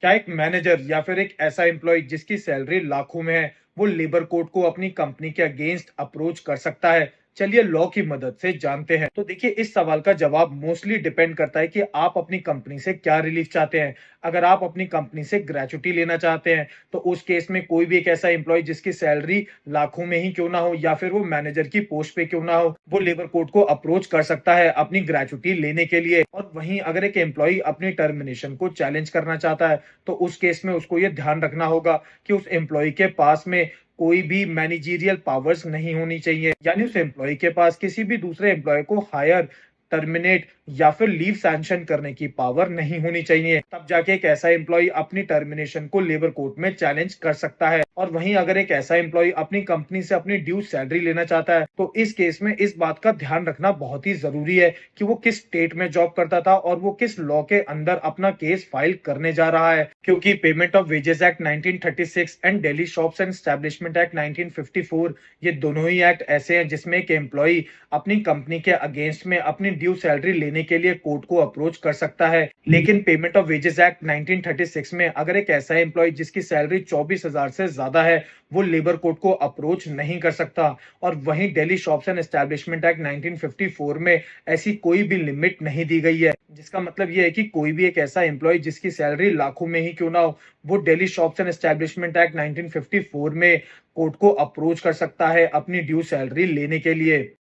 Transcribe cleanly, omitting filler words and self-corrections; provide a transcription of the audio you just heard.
क्या एक मैनेजर या फिर एक ऐसा एम्प्लॉय जिसकी सैलरी लाखों में है, वो लेबर कोड को अपनी कंपनी के अगेंस्ट अप्रोच कर सकता है? चलिए लॉ की मदद से जानते हैं। तो देखिए इस सवाल का जवाब मोस्टली डिपेंड करता है कि आप अपनी कंपनी से क्या रिलीफ चाहते हैं। अगर आप अपनी कंपनी से ग्रेच्युटी लेना चाहते हैं, तो उस केस में कोई भी एक ऐसा एम्प्लॉय जिसकी सैलरी लाखों में ही क्यों ना हो या फिर वो मैनेजर की पोस्ट पे क्यों ना हो, वो लेबर कोड को अप्रोच कर सकता है अपनी ग्रेच्युटी लेने के लिए। और वहीं अगर एक एम्प्लॉय अपनी टर्मिनेशन को चैलेंज करना चाहता है, तो उस केस में उसको ये ध्यान रखना होगा कि उस एम्प्लॉय के पास में कोई भी मैनेजरियल पावर्स नहीं होनी चाहिए, यानी उस एम्प्लॉय के पास किसी भी दूसरे एम्प्लॉय को हायर, टर्मिनेट या फिर लीव सैंक्शन करने की पावर नहीं होनी चाहिए। तब जाके एक ऐसा एम्प्लॉय अपनी टर्मिनेशन को लेबर कोर्ट में चैलेंज कर सकता है। और वहीं अगर एक ऐसा एम्प्लॉय अपनी कंपनी से अपनी ड्यू सैलरी लेना चाहता है, तो इस केस में इस बात का ध्यान रखना बहुत ही जरूरी है कि वो किस स्टेट में जॉब करता था और वो किस लॉ के अंदर अपना केस फाइल करने जा रहा है। क्योंकि payment of wages act 1936 and Delhi shops and establishment act 1954, ये दोनों ही एक्ट ऐसे हैं जिसमें एक एम्प्लॉय अपनी कंपनी के अगेंस्ट में अपनी ड्यू सैलरी लेने के लिए कोर्ट को अप्रोच कर सकता है। लेकिन पेमेंट ऑफ वेजेस एक्ट 1936 में अगर एक ऐसा एम्प्लॉय जिसकी सैलरी 24,000 से ज्यादा है, वो लेबर कोर्ट को अप्रोच नहीं कर सकता। और वहीं Delhi shops and establishment act 1954 में ऐसी कोई भी लिमिट नहीं दी गई है, जिसका मतलब ये है कि कोई भी एक ऐसा एम्प्लॉय जिसकी सैलरी लाखों में ही क्यों ना हो, वो Delhi shops and establishment act 1954 में कोर्ट को अप्रोच कर सकता है अपनी ड्यू सैलरी लेने के लिए।